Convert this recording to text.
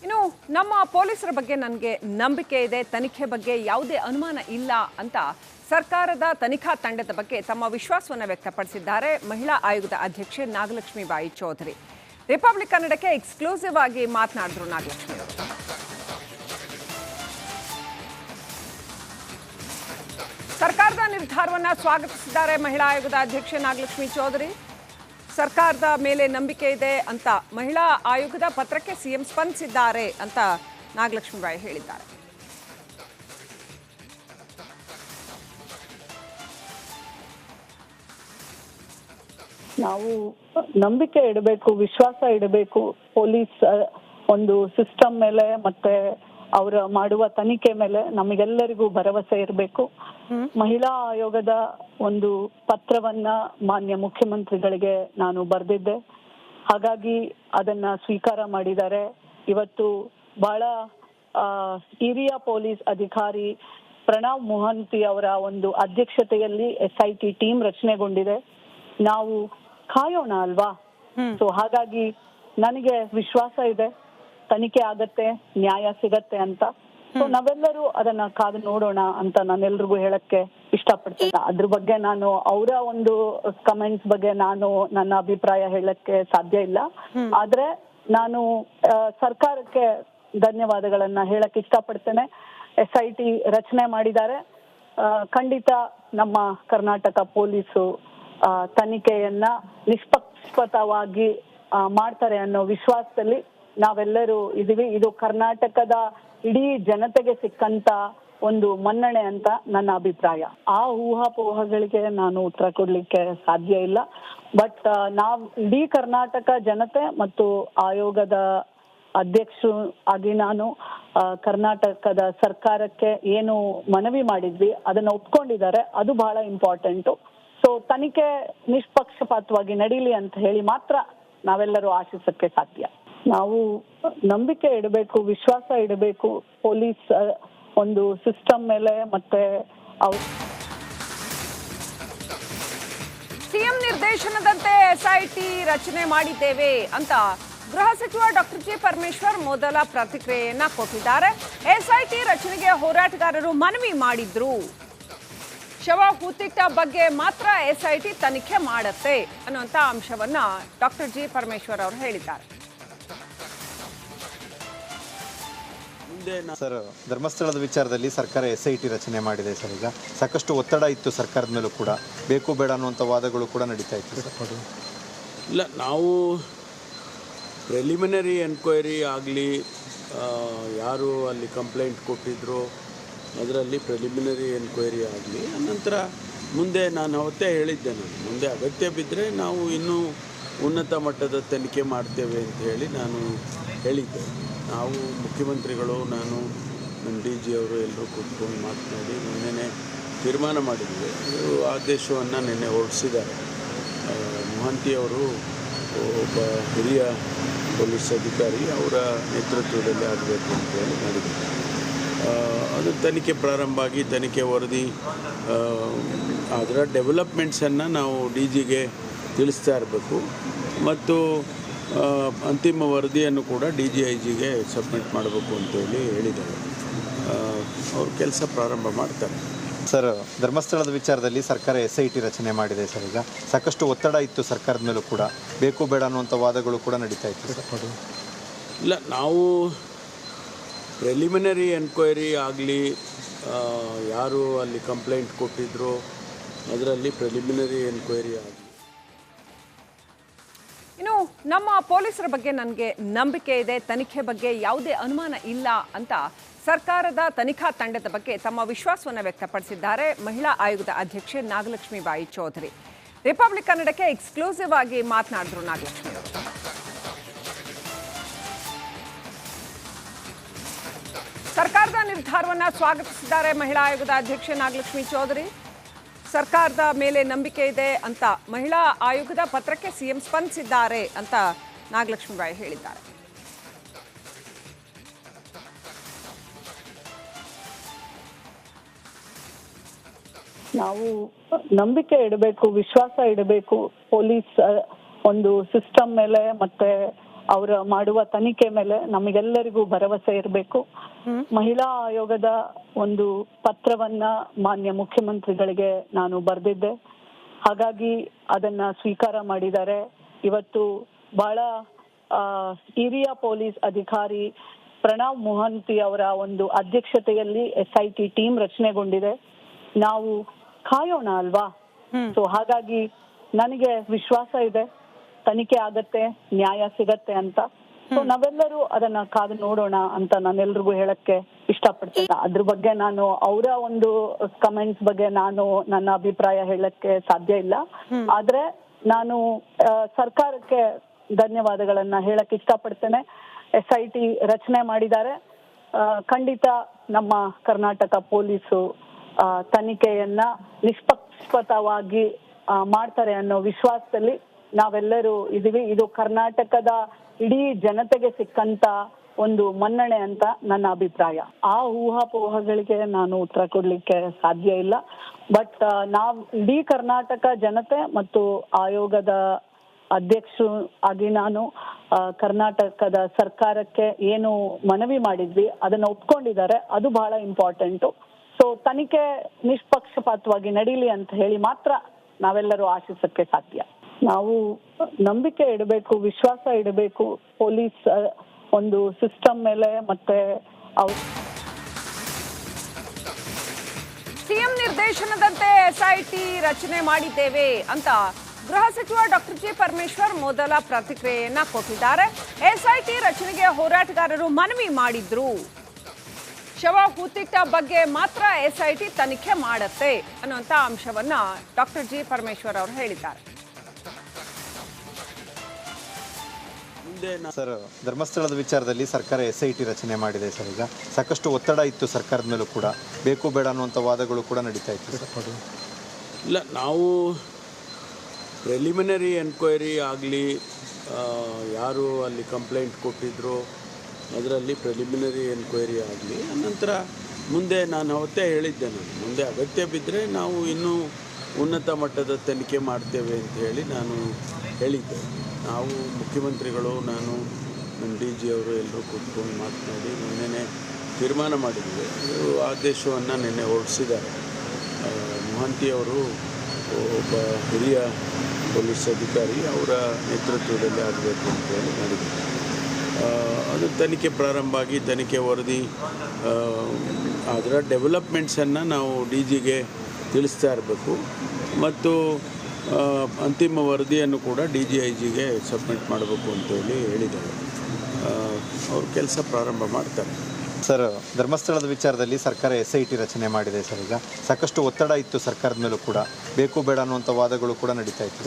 ಇನ್ನು ನಮ್ಮ ಪೊಲೀಸರ ಬಗ್ಗೆ ನನಗೆ ನಂಬಿಕೆ ಇದೆ, ತನಿಖೆ ಬಗ್ಗೆ ಯಾವುದೇ ಅನುಮಾನ ಇಲ್ಲ ಅಂತ ಸರ್ಕಾರದ ತನಿಖಾ ತಂಡದ ಬಗ್ಗೆ ತಮ್ಮ ವಿಶ್ವಾಸವನ್ನು ವ್ಯಕ್ತಪಡಿಸಿದ್ದಾರೆ ಮಹಿಳಾ ಆಯೋಗದ ಅಧ್ಯಕ್ಷೆ ನಾಗಲಕ್ಷ್ಮಿ ಬಾಯಿ ಚೌಧರಿ. ರಿಪಬ್ಲಿಕ್ ಕನ್ನಡಕ್ಕೆ ಎಕ್ಸ್ಕ್ಲೂಸಿವ್ ಆಗಿ ಮಾತನಾಡಿದ್ರು ನಾಗಲಕ್ಷ್ಮಿ ಅವರು. ಸರ್ಕಾರದ ನಿರ್ಧಾರವನ್ನು ಸ್ವಾಗತಿಸಿದ್ದಾರೆ ಮಹಿಳಾ ಆಯೋಗದ ಅಧ್ಯಕ್ಷೆ ನಾಗಲಕ್ಷ್ಮಿ ಚೌಧರಿ. ಸರ್ಕಾರದ ಮೇಲೆ ನಂಬಿಕೆ ಇದೆ ಅಂತ ಮಹಿಳಾ ಆಯೋಗದ ಪತ್ರಕ್ಕೆ ಸಿಎಂ ಸ್ಪಂದಿಸಿದ್ದಾರೆ ಅಂತ ನಾಗಲಕ್ಷ್ಮಿ ಬಾಯಿ ಹೇಳಿದ್ದಾರೆ. ನಾವು ನಂಬಿಕೆ ಇಡಬೇಕು, ವಿಶ್ವಾಸ ಇಡಬೇಕು ಪೊಲೀಸ್ ಒಂದು ಸಿಸ್ಟಮ್ ಮೇಲೆ, ಮತ್ತೆ ಅವರ ಮಾಡುವ ತನಿಖೆ ಮೇಲೆ ನಮಗೆಲ್ಲರಿಗೂ ಭರವಸೆ ಇರಬೇಕು. ಮಹಿಳಾ ಆಯೋಗದ ಒಂದು ಪತ್ರವನ್ನ ಮಾನ್ಯ ಮುಖ್ಯಮಂತ್ರಿಗಳಿಗೆ ನಾನು ಬರೆದಿದ್ದೆ, ಹಾಗಾಗಿ ಅದನ್ನ ಸ್ವೀಕಾರ ಮಾಡಿದ್ದಾರೆ. ಇವತ್ತು ಬಹಳ ಹಿರಿಯ ಪೊಲೀಸ್ ಅಧಿಕಾರಿ ಪ್ರಣವ್ ಮೊಹಂತಿ ಅವರ ಒಂದು ಅಧ್ಯಕ್ಷತೆಯಲ್ಲಿ SIT ಟೀಮ್ ರಚನೆಗೊಂಡಿದೆ. ನಾವು ಕಾಯೋಣ ಅಲ್ವಾ? ಸೊ ಹಾಗಾಗಿ ನನಗೆ ವಿಶ್ವಾಸ ಇದೆ, ತನಿಖೆ ಆಗತ್ತೆ, ನ್ಯಾಯ ಸಿಗತ್ತೆ ಅಂತ. ಸೊ ನಾವೆಲ್ಲರೂ ಅದನ್ನ ಕಾದು ನೋಡೋಣ ಅಂತ ನಾನೆಲ್ರಿಗೂ ಹೇಳಕ್ಕೆ ಇಷ್ಟಪಡ್ತೇನೆ. ಅದ್ರ ಬಗ್ಗೆ ನಾನು ಅವರ ಒಂದು ಕಮೆಂಟ್ಸ್ ಬಗ್ಗೆ ನಾನು ನನ್ನ ಅಭಿಪ್ರಾಯ ಹೇಳಕ್ಕೆ ಸಾಧ್ಯ ಇಲ್ಲ. ಆದ್ರೆ ನಾನು ಸರ್ಕಾರಕ್ಕೆ ಧನ್ಯವಾದಗಳನ್ನ ಹೇಳಕ್ ಇಷ್ಟಪಡ್ತೇನೆ. SIT ರಚನೆ ಮಾಡಿದ್ದಾರೆ. ಖಂಡಿತ ನಮ್ಮ ಕರ್ನಾಟಕ ಪೊಲೀಸು ತನಿಖೆಯನ್ನ ನಿಷ್ಪಕ್ಷಪಾತವಾಗಿ ಮಾಡ್ತಾರೆ ಅನ್ನೋ ವಿಶ್ವಾಸದಲ್ಲಿ ನಾವೆಲ್ಲರೂ ಇದೀವಿ. ಇದು ಕರ್ನಾಟಕದ ಇಡೀ ಜನತೆಗೆ ಸಿಕ್ಕಂತ ಒಂದು ಮನ್ನಣೆ ಅಂತ ನನ್ನ ಅಭಿಪ್ರಾಯ. ಆ ಊಹಾಪೋಹಗಳಿಗೆ ನಾನು ಉತ್ತರ ಕೊಡ್ಲಿಕ್ಕೆ ಸಾಧ್ಯ ಇಲ್ಲ. ಬಟ್ ನಾವು ಇಡೀ ಕರ್ನಾಟಕ ಜನತೆ ಮತ್ತು ಆಯೋಗದ ಅಧ್ಯಕ್ಷರು ಆಗಿ ನಾನು ಕರ್ನಾಟಕದ ಸರ್ಕಾರಕ್ಕೆ ಏನು ಮನವಿ ಮಾಡಿದ್ವಿ ಅದನ್ನ ಒಪ್ಕೊಂಡಿದ್ದಾರೆ. ಅದು ಬಹಳ ಇಂಪಾರ್ಟೆಂಟು. ಸೊ ತನಿಖೆ ನಿಷ್ಪಕ್ಷಪಾತವಾಗಿ ನಡೀಲಿ ಅಂತ ಹೇಳಿ ಮಾತ್ರ ನಾವೆಲ್ಲರೂ ಆಶಿಸಕ್ಕೆ ಸಾಧ್ಯ. ನಾವು ನಂಬಿಕೆ ಇಡಬೇಕು, ವಿಶ್ವಾಸ ಇಡಬೇಕು ಪೊಲೀಸ್ ಒಂದು ಸಿಸ್ಟಮ್ ಮೇಲೆ, ಮತ್ತೆ ಸಿಎಂ ನಿರ್ದೇಶನದಂತೆ SIT ರಚನೆ ಮಾಡಿದ್ದೇವೆ ಅಂತ ಗೃಹ ಸಚಿವ ಡಾಕ್ಟರ್ ಜಿ ಪರಮೇಶ್ವರ್ ಮೊದಲ ಪ್ರತಿಕ್ರಿಯೆಯನ್ನ ಕೊಟ್ಟಿದ್ದಾರೆ. SIT ರಚನೆಗೆ ಹೋರಾಟಗಾರರು ಮನವಿ ಮಾಡಿದ್ರು. ಶವ ಹೂತಿಟ್ಟ ಬಗ್ಗೆ ಮಾತ್ರ SIT ತನಿಖೆ ಮಾಡುತ್ತೆ ಅನ್ನುವಂಥ ಅಂಶವನ್ನ ಡಾಕ್ಟರ್ ಜಿ ಪರಮೇಶ್ವರ್ ಅವರು ಹೇಳಿದ್ದಾರೆ. ಸರ್, ಧರ್ಮಸ್ಥಳದ ವಿಚಾರದಲ್ಲಿ ಸರ್ಕಾರ SIT ರಚನೆ ಮಾಡಿದೆ ಸರ್. ಈಗ ಸಾಕಷ್ಟು ಒತ್ತಡ ಇತ್ತು ಸರ್ಕಾರದ ಮೇಲೂ ಕೂಡ, ಬೇಕು ಬೇಡ ಅನ್ನುವಂಥ ವಾದಗಳು ಕೂಡ ನಡೀತಾ ಇತ್ತು ಸರ್. ಇಲ್ಲ, ನಾವು ಪ್ರಿಲಿಮಿನರಿ ಎನ್ಕ್ವೈರಿ ಆಗಲಿ, ಯಾರು ಅಲ್ಲಿ ಕಂಪ್ಲೇಂಟ್ ಕೊಟ್ಟಿದ್ರು ಅದರಲ್ಲಿ ಪ್ರಿಲಿಮಿನರಿ ಎನ್ಕ್ವೈರಿ ಆಗಲಿ, ಅನಂತರ ಮುಂದೆ ನಾನು ಅವತ್ತೇ ಹೇಳಿದ್ದೆ, ಮುಂದೆ ಅಗತ್ಯ ಬಿದ್ದರೆ ನಾವು ಇನ್ನೂ ಉನ್ನತ ಮಟ್ಟದ ತನಿಖೆ ಮಾಡ್ತೇವೆ ಅಂತ ಹೇಳಿ ನಾನು ಹೇಳಿದ್ದೆ. ನಾವು ಮುಖ್ಯಮಂತ್ರಿಗಳು, ನಾನು ನಮ್ಮ DG ಅವರು ಎಲ್ಲರೂ ಕೂತ್ಕೊಂಡು ಮಾತನಾಡಿ ನಿನ್ನೆ ತೀರ್ಮಾನ ಮಾಡಿದ್ವಿ. ಅದು ಆದೇಶವನ್ನು ನಿನ್ನೆ ಹೊರಡಿಸಿದ್ದಾರೆ. ಮೊಹಂತಿಯವರು ಒಬ್ಬ ಹಿರಿಯ ಪೊಲೀಸ್ ಅಧಿಕಾರಿ, ಅವರ ನೇತೃತ್ವದಲ್ಲಿ ಆಗಬೇಕು ಅಂತೇಳಿ ಮಾಡಿದ್ದಾರೆ. ಅದು ತನಿಖೆ ಪ್ರಾರಂಭ ಆಗಿ ತನಿಖೆ ವರದಿ ಅದರ ಡೆವಲಪ್ಮೆಂಟ್ಸನ್ನು ನಾವು DGಗೆ ತಿಳಿಸ್ತಾ ಇರಬೇಕು ಮತ್ತು ಅಂತಿಮ ವರದಿಯನ್ನು ಕೂಡ DGIGಗೆ ಸಬ್ಮಿಟ್ ಮಾಡಬೇಕು ಅಂತೇಳಿ ಹೇಳಿದ್ದಾರೆ. ಅವರು ಕೆಲಸ ಪ್ರಾರಂಭ ಮಾಡ್ತಾರೆ. ಸರ್, ಧರ್ಮಸ್ಥಳದ ವಿಚಾರದಲ್ಲಿ ಸರ್ಕಾರ SIT ರಚನೆ ಮಾಡಿದೆ ಸರ್. ಈಗ ಸಾಕಷ್ಟು ಒತ್ತಡ ಇತ್ತು ಸರ್ಕಾರದ ಮೇಲೂ ಕೂಡ, ಬೇಕು ಬೇಡ ಅನ್ನುವಂಥ ವಾದಗಳು ಕೂಡ ನಡೀತಾ ಇತ್ತು ಸರ್. ಇಲ್ಲ, ನಾವು ಪ್ರಿಲಿಮಿನರಿ ಎನ್ಕ್ವೈರಿ ಆಗಲಿ, ಯಾರು ಅಲ್ಲಿ ಕಂಪ್ಲೇಂಟ್ ಕೊಟ್ಟಿದ್ರು ಅದರಲ್ಲಿ ಪ್ರಿಲಿಮಿನರಿ ಎನ್ಕ್ವೈರಿ ಆಗಲಿ. ಇನ್ನು ನಮ್ಮ ಪೊಲೀಸರ ಬಗ್ಗೆ ನನಗೆ ನಂಬಿಕೆ ಇದೆ, ತನಿಖೆ ಬಗ್ಗೆ ಯಾವುದೇ ಅನುಮಾನ ಇಲ್ಲ ಅಂತ ಸರ್ಕಾರದ ತನಿಖಾ ತಂಡದ ಬಗ್ಗೆ ತಮ್ಮ ವಿಶ್ವಾಸವನ್ನು ವ್ಯಕ್ತಪಡಿಸಿದ್ದಾರೆ ಮಹಿಳಾ ಆಯೋಗದ ಅಧ್ಯಕ್ಷೆ ನಾಗಲಕ್ಷ್ಮಿ ಬಾಯಿ ಚೌಧರಿ. ರಿಪಬ್ಲಿಕ್ ಕನ್ನಡಕ್ಕೆ ಎಕ್ಸ್ಕ್ಲೂಸಿವ್ ಆಗಿ ಮಾತನಾಡಿದ್ರು ನಾಗಲಕ್ಷ್ಮಿ ಅವರು. ಸರ್ಕಾರದ ನಿರ್ಧಾರವನ್ನು ಸ್ವಾಗತಿಸಿದ್ದಾರೆ ಮಹಿಳಾ ಆಯೋಗದ ಅಧ್ಯಕ್ಷೆ ನಾಗಲಕ್ಷ್ಮಿ ಚೌಧರಿ. ಸರ್ಕಾರದ ಮೇಲೆ ನಂಬಿಕೆ ಇದೆ ಅಂತ ಮಹಿಳಾ ಆಯೋಗದ ಪತ್ರಕ್ಕೆ ಸಿಎಂ ಸ್ಪಂದಿಸಿದ್ದಾರೆ ಅಂತ ನಾಗಲಕ್ಷ್ಮಿ ಬಾಯಿ ಹೇಳಿದ್ದಾರೆ. ನಾವು ನಂಬಿಕೆ ಇಡಬೇಕು, ವಿಶ್ವಾಸ ಇಡಬೇಕು ಪೊಲೀಸ್ ಒಂದು ಸಿಸ್ಟಮ್ ಮೇಲೆ, ಮತ್ತೆ ಅವರ ಮಾಡುವ ತನಿಖೆ ಮೇಲೆ ನಮಗೆಲ್ಲರಿಗೂ ಭರವಸೆ ಇರಬೇಕು. ಮಹಿಳಾ ಆಯೋಗದ ಒಂದು ಪತ್ರವನ್ನ ಮಾನ್ಯ ಮುಖ್ಯಮಂತ್ರಿಗಳಿಗೆ ನಾನು ಬರೆದಿದ್ದೆ. ಹಾಗಾಗಿ ಅದನ್ನ ಸ್ವೀಕಾರ ಮಾಡಿದ್ದಾರೆ. ಇವತ್ತು ಬಹಳ ಹಿರಿಯ ಪೊಲೀಸ್ ಅಧಿಕಾರಿ ಪ್ರಣವ್ ಮೊಹಂತಿ ಅವರ ಒಂದು ಅಧ್ಯಕ್ಷತೆಯಲ್ಲಿ SIT ಟೀಮ್ ರಚನೆಗೊಂಡಿದೆ. ನಾವು ಕಾಯೋಣ ಅಲ್ವಾ? ಸೊ ಹಾಗಾಗಿ ನನಗೆ ವಿಶ್ವಾಸ ಇದೆ, ತನಿಖೆ ಆಗತ್ತೆ, ನ್ಯಾಯ ಸಿಗತ್ತೆ ಅಂತ. ಸೊ ನಾವೆಲ್ಲರೂ ಅದನ್ನ ಕಾದು ನೋಡೋಣ ಅಂತ ನಾನೆಲ್ರಿಗೂ ಹೇಳಕ್ಕೆ ಇಷ್ಟಪಡ್ತೇನೆ. ಅದ್ರ ಬಗ್ಗೆ ನಾನು ಅವರ ಒಂದು ಕಮೆಂಟ್ಸ್ ಬಗ್ಗೆ ನಾನು ನನ್ನ ಅಭಿಪ್ರಾಯ ಹೇಳಕ್ಕೆ ಸಾಧ್ಯ ಇಲ್ಲ. ಆದ್ರೆ ನಾನು ಸರ್ಕಾರಕ್ಕೆ ಧನ್ಯವಾದಗಳನ್ನ ಹೇಳಕ್ ಇಷ್ಟಪಡ್ತೇನೆ. SIT ರಚನೆ ಮಾಡಿದ್ದಾರೆ. ಖಂಡಿತ ನಮ್ಮ ಕರ್ನಾಟಕ ಪೊಲೀಸು ತನಿಖೆಯನ್ನ ನಿಷ್ಪಕ್ಷಪಾತವಾಗಿ ಮಾಡ್ತಾರೆ ಅನ್ನೋ ವಿಶ್ವಾಸದಲ್ಲಿ ನಾವೆಲ್ಲರೂ ಇದೀವಿ. ಇದು ಕರ್ನಾಟಕದ ಇಡೀ ಜನತೆಗೆ ಸಿಕ್ಕಂತ ಒಂದು ಮನ್ನಣೆ ಅಂತ ನನ್ನ ಅಭಿಪ್ರಾಯ. ಆ ಊಹಾಪೋಹಗಳಿಗೆ ನಾನು ಉತ್ತರ ಕೊಡ್ಲಿಕ್ಕೆ ಸಾಧ್ಯ ಇಲ್ಲ. ಬಟ್ ನಾವ್ ಇಡೀ ಕರ್ನಾಟಕ ಜನತೆ ಮತ್ತು ಆಯೋಗದ ಅಧ್ಯಕ್ಷರು ಆಗಿ ನಾನು ಕರ್ನಾಟಕದ ಸರ್ಕಾರಕ್ಕೆ ಏನು ಮನವಿ ಮಾಡಿದ್ವಿ ಅದನ್ನ ಒಪ್ಕೊಂಡಿದ್ದಾರೆ. ಅದು ಬಹಳ ಇಂಪಾರ್ಟೆಂಟು. ಸೊ ತನಿಖೆ ನಿಷ್ಪಕ್ಷಪಾತವಾಗಿ ನಡೀಲಿ ಅಂತ ಹೇಳಿ ಮಾತ್ರ ನಾವೆಲ್ಲರೂ ಆಶಿಸಕ್ಕೆ ಸಾಧ್ಯ. ನಾವು ನಂಬಿಕೆ ಇಡಬೇಕು, ವಿಶ್ವಾಸ ಇಡಬೇಕು ಪೊಲೀಸ್ ಒಂದು ಸಿಸ್ಟಮ್ ಮೇಲೆ. ಮತ್ತೆ ಸಿಎಂ ನಿರ್ದೇಶನದಂತೆ SIT ರಚನೆ ಮಾಡಿದ್ದೇವೆ ಅಂತ ಗೃಹ ಸಚಿವ ಡಾಕ್ಟರ್ ಜಿ ಪರಮೇಶ್ವರ್ ಮೊದಲ ಪ್ರತಿಕ್ರಿಯೆಯನ್ನ ಕೊಟ್ಟಿದ್ದಾರೆ. SIT ರಚನೆಗೆ ಹೋರಾಟಗಾರರು ಮನವಿ ಮಾಡಿದ್ರು. ಶವ ಹೂತಿಟ್ಟ ಬಗ್ಗೆ ಮಾತ್ರ SIT ತನಿಖೆ ಮಾಡತ್ತೆ ಅನ್ನುವಂತ ಅಂಶವನ್ನ ಡಾಕ್ಟರ್ ಜಿ ಪರಮೇಶ್ವರ್ ಅವರು ಹೇಳಿದ್ದಾರೆ. ಸರ್, ಧರ್ಮಸ್ಥಳದ ವಿಚಾರದಲ್ಲಿ ಸರ್ಕಾರ SIT ರಚನೆ ಮಾಡಿದೆ ಸರ್. ಈಗ ಸಾಕಷ್ಟು ಒತ್ತಡ ಇತ್ತು ಸರ್ಕಾರದ ಮೇಲೂ ಕೂಡ, ಬೇಕು ಬೇಡ ಅನ್ನುವಂಥ ವಾದಗಳು ಕೂಡ ನಡೀತಾ ಇತ್ತು ಸರ್. ಇಲ್ಲ, ನಾವು ಪ್ರಿಲಿಮಿನರಿ ಎನ್ಕ್ವೈರಿ ಆಗಲಿ, ಯಾರು ಅಲ್ಲಿ ಕಂಪ್ಲೇಂಟ್ ಕೊಟ್ಟಿದ್ರು ಅದರಲ್ಲಿ ಪ್ರಿಲಿಮಿನರಿ ಎನ್ಕ್ವೈರಿ ಆಗಲಿ, ಅನಂತರ ಮುಂದೆ ನಾನು ಅವತ್ತೇ ಹೇಳಿದ್ದೆ, ಮುಂದೆ ಅಗತ್ಯ ಬಿದ್ದರೆ ನಾವು ಇನ್ನೂ ಉನ್ನತ ಮಟ್ಟದ ತನಿಖೆ ಮಾಡ್ತೇವೆ ಅಂತ ಹೇಳಿ ನಾನು ಹೇಳಿದ್ದೆ. ನಾವು ಮುಖ್ಯಮಂತ್ರಿಗಳು, ನಾನು ನಮ್ಮ DG ಅವರು ಎಲ್ಲರೂ ಕೂತ್ಕೊಂಡು ಮಾತನಾಡಿ ನಿನ್ನೆ ತೀರ್ಮಾನ ಮಾಡಿದ್ವಿ. ಅದು ಆದೇಶವನ್ನು ನಿನ್ನೆ ಹೊರಡಿಸಿದ್ದಾರೆ. ಮೊಹಂತಿಯವರು ಒಬ್ಬ ಹಿರಿಯ ಪೊಲೀಸ್ ಅಧಿಕಾರಿ, ಅವರ ನೇತೃತ್ವದಲ್ಲಿ ಆಗಬೇಕು ಅಂತ ಹೇಳಿ ಮಾಡಿದ್ದಾರೆ. ಅದು ತನಿಖೆ ಪ್ರಾರಂಭ ಆಗಿ ತನಿಖೆ ವರದಿ ಅದರ ಡೆವಲಪ್ಮೆಂಟ್ಸನ್ನು ನಾವು DGಗೆ ತಿಳಿಸ್ತಾ ಇರಬೇಕು. ಮತ್ತು ಅಂತಿಮ ವರದಿಯನ್ನು ಕೂಡ DGIGಗೆ ಸಬ್ಮಿಟ್ ಮಾಡಬೇಕು ಅಂತೇಳಿ ಹೇಳಿದ್ದಾರೆ. ಅವ್ರ ಕೆಲಸ ಪ್ರಾರಂಭ ಮಾಡ್ತಾರೆ. ಸರ್, ಧರ್ಮಸ್ಥಳದ ವಿಚಾರದಲ್ಲಿ ಸರ್ಕಾರ SIT ರಚನೆ ಮಾಡಿದೆ ಸರ್. ಈಗ ಸಾಕಷ್ಟು ಒತ್ತಡ ಇತ್ತು ಸರ್ಕಾರದ ಮೇಲೂ ಕೂಡ, ಬೇಕು ಬೇಡ ಅನ್ನುವಂಥ ವಾದಗಳು ಕೂಡ ನಡೀತಾ ಇತ್ತು.